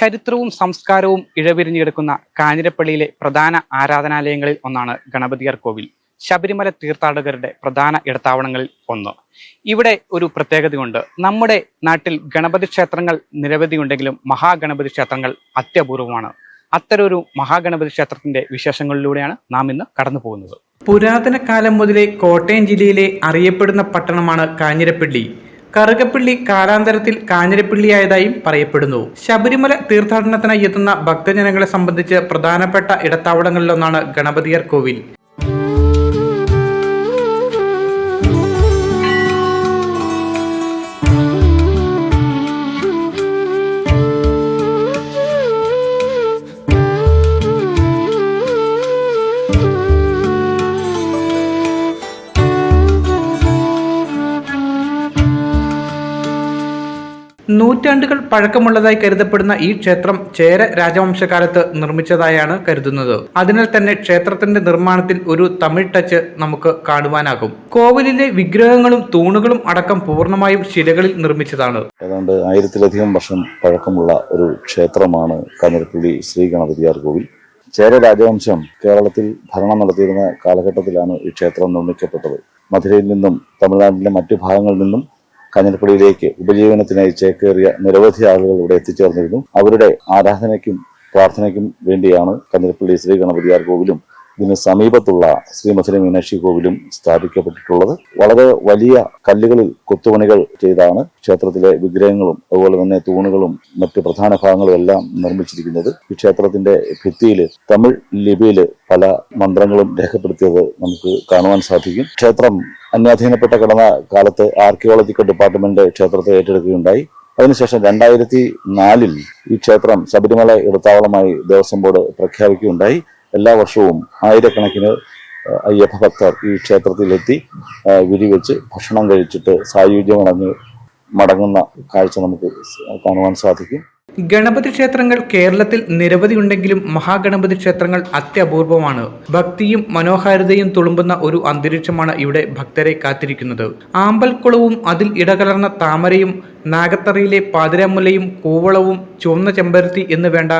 ചരിത്രവും സംസ്കാരവും ഇഴപിരിഞ്ഞു കിടക്കുന്ന കാഞ്ഞിരപ്പള്ളിയിലെ പ്രധാന ആരാധനാലയങ്ങളിൽ ഒന്നാണ് ഗണപതിയാർ കോവിൽ. ശബരിമല തീർത്ഥാടകരുടെ പ്രധാന ഇടത്താവളങ്ങളിൽ ഒന്ന്. ഇവിടെ ഒരു പ്രത്യേകതയുണ്ട്. നമ്മുടെ നാട്ടിൽ ഗണപതി ക്ഷേത്രങ്ങൾ നിരവധി ഉണ്ടെങ്കിലും മഹാഗണപതി ക്ഷേത്രങ്ങൾ അത്യപൂർവമാണ്. അത്തരൊരു മഹാഗണപതി ക്ഷേത്രത്തിന്റെ വിശേഷങ്ങളിലൂടെയാണ് നാം ഇന്ന് കടന്നു പോകുന്നത്. പുരാതന കാലം മുതലേ കോട്ടയം ജില്ലയിലെ അറിയപ്പെടുന്ന പട്ടണമാണ് കാഞ്ഞിരപ്പള്ളി. കറുകപ്പള്ളി കാലാന്തരത്തിൽ കാഞ്ഞിരപ്പള്ളിയായതായും പറയപ്പെടുന്നു. ശബരിമല തീർത്ഥാടനത്തിനായി എത്തുന്ന ഭക്തജനങ്ങളെ സംബന്ധിച്ച് പ്രധാനപ്പെട്ട ഇടത്താവളങ്ങളിലൊന്നാണ് ഗണപതിയാർ കോവിൽ. നൂറ്റാണ്ടുകൾ പഴക്കമുള്ളതായി കരുതപ്പെടുന്ന ഈ ക്ഷേത്രം ചേര രാജവംശകാലത്ത് നിർമ്മിച്ചതായാണ് കരുതുന്നത്. അതിനാൽ തന്നെ ക്ഷേത്രത്തിന്റെ നിർമ്മാണത്തിൽ ഒരു തമിഴ് ടച്ച് നമുക്ക് കാണുവാനാകും. കോവിലിലെ വിഗ്രഹങ്ങളും തൂണുകളും അടക്കം പൂർണ്ണമായും ശിലകളിൽ നിർമ്മിച്ചതാണ്. ഏതാണ്ട് 1000-ലധികം വർഷം പഴക്കമുള്ള ഒരു ക്ഷേത്രമാണ് കാഞ്ഞിരപ്പള്ളി ശ്രീ ഗണപതിയാർ കോവിൽ. ചേര രാജവംശം കേരളത്തിൽ ഭരണം നടത്തിയിരുന്ന കാലഘട്ടത്തിലാണ് ഈ ക്ഷേത്രം നിർമ്മിക്കപ്പെട്ടത്. മധുരയിൽ നിന്നും തമിഴ്നാട്ടിലെ മറ്റു ഭാഗങ്ങളിൽ നിന്നും കാഞ്ഞിരപ്പള്ളിയിലേക്ക് ഉപജീവനത്തിനായി ചേക്കേറിയ നിരവധി ആളുകൾ ഇവിടെ എത്തിച്ചേർന്നിരുന്നു. അവരുടെ ആരാധനയ്ക്കും പ്രാർത്ഥനയ്ക്കും വേണ്ടിയാണ് കാഞ്ഞിരപ്പള്ളി ശ്രീ ഗണപതിയാർ കോവിലും ഇതിന് സമീപത്തുള്ള ശ്രീ മധുര മീനാക്ഷി കോവിലും സ്ഥാപിക്കപ്പെട്ടിട്ടുള്ളത്. വളരെ വലിയ കല്ലുകളിൽ കൊത്തുപണികൾ ചെയ്താണ് ക്ഷേത്രത്തിലെ വിഗ്രഹങ്ങളും അതുപോലെ തന്നെ തൂണുകളും മറ്റ് പ്രധാന ഭാഗങ്ങളും എല്ലാം നിർമ്മിച്ചിരിക്കുന്നത്. ഈ ക്ഷേത്രത്തിന്റെ ഭിത്തിയിൽ തമിഴ് ലിപിയിൽ പല മന്ത്രങ്ങളും രേഖപ്പെടുത്തിയത് നമുക്ക് കാണുവാൻ സാധിക്കും. ക്ഷേത്രം അന്യാധീനപ്പെട്ട കിടന്ന കാലത്ത് ആർക്കിയോളജിക്കൽ ഡിപ്പാർട്ട്മെന്റ് ക്ഷേത്രത്തെ ഏറ്റെടുക്കുകയുണ്ടായി. അതിനുശേഷം 2004 ഈ ക്ഷേത്രം ശബരിമല ഇടത്താവളമായി ദേവസ്വം ബോർഡ് പ്രഖ്യാപിക്കുകയുണ്ടായി. എല്ലാ വർഷവും ആയിരക്കണക്കിന് അയ്യപ്പ ഭക്തർ ഈ ക്ഷേത്രത്തിലെത്തി വിരിവെച്ച് ഭക്ഷണം കഴിച്ചിട്ട് സായുജ്യമടഞ്ഞ് മടങ്ങുന്ന കാഴ്ച നമുക്ക് കാണുവാൻ സാധിക്കും. ഗണപതി ക്ഷേത്രങ്ങൾ കേരളത്തിൽ നിരവധി ഉണ്ടെങ്കിലും മഹാഗണപതി ക്ഷേത്രങ്ങൾ അത്യപൂർവമാണ്. ഭക്തിയും മനോഹാരിതയും തുളുമ്പുന്ന ഒരു അന്തരീക്ഷമാണ് ഇവിടെ ഭക്തരെ കാത്തിരിക്കുന്നത്. ആമ്പൽക്കുളവും അതിൽ ഇടകലർന്ന താമരയും നാഗത്തറയിലെ പാതിരാമുല്ലയും കൂവളവും ചുവന്ന ചെമ്പരത്തി എന്ന് വേണ്ട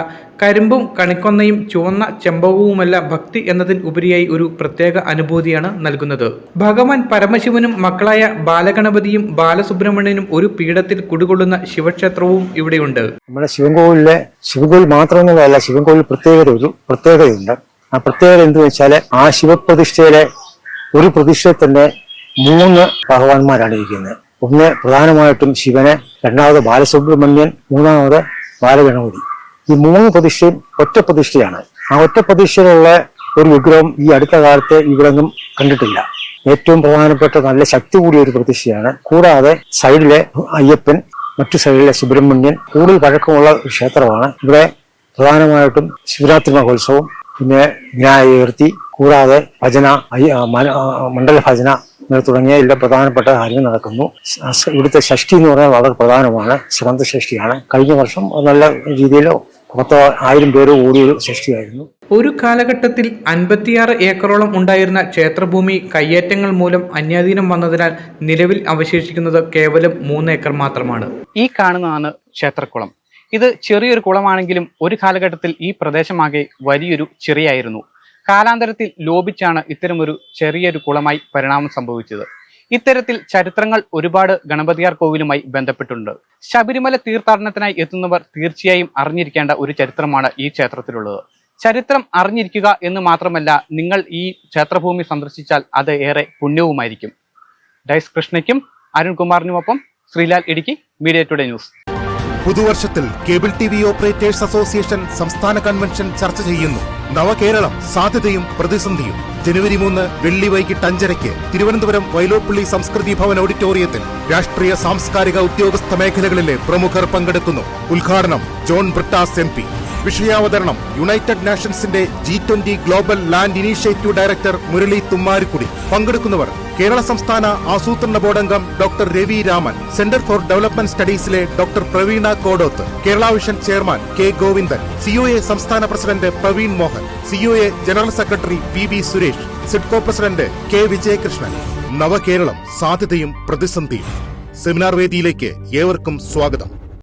കരിമ്പും കണിക്കൊന്നയും ചുവന്ന ചെമ്പകവുമെല്ലാം ഭക്തി എന്നതിന് ഉപരിയായി ഒരു പ്രത്യേക അനുഭൂതിയാണ് നൽകുന്നത്. ഭഗവാൻ പരമശിവനും മക്കളായ ബാലഗണപതിയും ബാലസുബ്രഹ്മണ്യനും ഒരു പീഠത്തിൽ കുടികൊള്ളുന്ന ശിവക്ഷേത്രവും ഇവിടെയുണ്ട്. നമ്മുടെ ശിവകോവിൽ മാത്രമൊന്നുമല്ല, ശിവകോവിൽ പ്രത്യേകതയുണ്ട്. ആ പ്രത്യേകത എന്തെന്ന് വെച്ചാൽ ആ ശിവപ്രതിഷ്ഠയിലെ ഒരു പ്രതിഷ്ഠയിൽ തന്നെ 3 ഭഗവാന്മാരാണ് ഇരിക്കുന്നത്. ഒന്ന് പ്രധാനമായിട്ടും ശിവന്, രണ്ടാമത് ബാലസുബ്രഹ്മണ്യൻ, മൂന്നാമത് ബാലഗണപതി. ഈ 3 പ്രതിഷ്ഠയും ഒറ്റ പ്രതിഷ്ഠയാണ്. ആ ഒറ്റ പ്രതിഷ്ഠയിലുള്ള ഒരു വിഗ്രഹം ഈ അടുത്ത കാലത്ത് ഇവിടെങ്ങും കണ്ടിട്ടില്ല. ഏറ്റവും പ്രധാനപ്പെട്ട നല്ല ശക്തി കൂടിയ ഒരു പ്രതിഷ്ഠയാണ്. കൂടാതെ സൈഡിലെ അയ്യപ്പൻ, മറ്റു സൈഡിലെ സുബ്രഹ്മണ്യൻ. കൂടുതൽ പഴക്കമുള്ള ഒരു ക്ഷേത്രമാണ്. ഇവിടെ പ്രധാനമായിട്ടും ശിവരാത്രി മഹോത്സവം, പിന്നെ വിനായക ചതുർത്ഥി, കൂടാതെ ഭജന, മണ്ഡല ഭജന തുടങ്ങിയ എല്ലാ പ്രധാനപ്പെട്ട കാര്യങ്ങൾ നടക്കുന്നു. ഇവിടുത്തെ ഷഷ്ടി എന്ന് പറഞ്ഞാൽ വളരെ പ്രധാനമാണ്. സ്കന്ദ ഷഷ്ടിയാണ്. കഴിഞ്ഞ വർഷം നല്ല രീതിയിൽ 10,000 പേര് കൂടിയ ഒരു ഷഷ്ടിയായിരുന്നു. ഒരു കാലഘട്ടത്തിൽ 56 ഏക്കറോളം ഉണ്ടായിരുന്ന ക്ഷേത്രഭൂമി കയ്യേറ്റങ്ങൾ മൂലം അന്യാധീനം വന്നതിനാൽ നിലവിൽ അവശേഷിക്കുന്നത് കേവലം 3 ഏക്കർ മാത്രമാണ്. ഈ കാണുന്നതാണ് ക്ഷേത്രക്കുളം. ഇത് ചെറിയൊരു കുളമാണെങ്കിലും ഒരു കാലഘട്ടത്തിൽ ഈ പ്രദേശമാകെ വലിയൊരു ചെറിയായിരുന്നു. കാലാന്തരത്തിൽ ലോപിച്ചാണ് ഇത്തരമൊരു ചെറിയൊരു കുളമായി പരിണാമം സംഭവിച്ചത്. ഇത്തരത്തിൽ ചരിത്രങ്ങൾ ഒരുപാട് ഗണപതിയാർ കോവിലുമായി ബന്ധപ്പെട്ടുണ്ട്. ശബരിമല തീർത്ഥാടനത്തിനായി എത്തുന്നവർ തീർച്ചയായും അറിഞ്ഞിരിക്കേണ്ട ഒരു ചരിത്രമാണ് ഈ ക്ഷേത്രത്തിലുള്ളത്. ചരിത്രം അറിഞ്ഞിരിക്കുക എന്ന് മാത്രമല്ല, നിങ്ങൾ ഈ ക്ഷേത്രഭൂമി സന്ദർശിച്ചാൽ അത് ഏറെ പുണ്യവുമായിരിക്കും. ഡൈസ് കൃഷ്ണയ്ക്കും അരുൺകുമാറിനുമൊപ്പം Sreelal Idukki, media today news. പുതുവർഷത്തിൽ കേബിൾ TV ഓപ്പറേറ്റേഴ്സ് അസോസിയേഷൻ സംസ്ഥാന കൺവെൻഷൻ ചർച്ച ചെയ്യുന്നു. നവകേരളം, സാധ്യതയും പ്രതിസന്ധിയും. ജനുവരി 3 വെള്ളി വൈകിട്ട് 5:30 തിരുവനന്തപുരം വൈലോപ്പള്ളി സംസ്കൃതി ഭവൻ ഓഡിറ്റോറിയത്തിൽ രാഷ്ട്രീയ സാംസ്കാരിക ഉദ്യോഗസ്ഥ മേഖലകളിലെ പ്രമുഖർ പങ്കെടുക്കുന്നു. ഉദ്ഘാടനം ജോൺ ബ്രിട്ടാസ് MP. വിഷയാവതരണം യുണൈറ്റഡ് നേഷൻസിന്റെ G20 global land initiative director Murali Thummarukudy. പങ്കെടുക്കുന്നവർ കേരള സംസ്ഥാന ആസൂത്രണ ബോർഡ് അംഗം doctor Ravi Raman, centre for development സ്റ്റഡീസിലെ doctor Praveena Kodoth, Kerala vision chairman K Govindan, COA സംസ്ഥാന president Praveen Mohan, COA general secretary PB Suresh, SIDCO president K Vijayakrishnan. Navakeralam, സാധ്യതയും പ്രതിസന്ധിയും. സെമിനാർ വേദിയിലേക്ക് ഏവർക്കും സ്വാഗതം.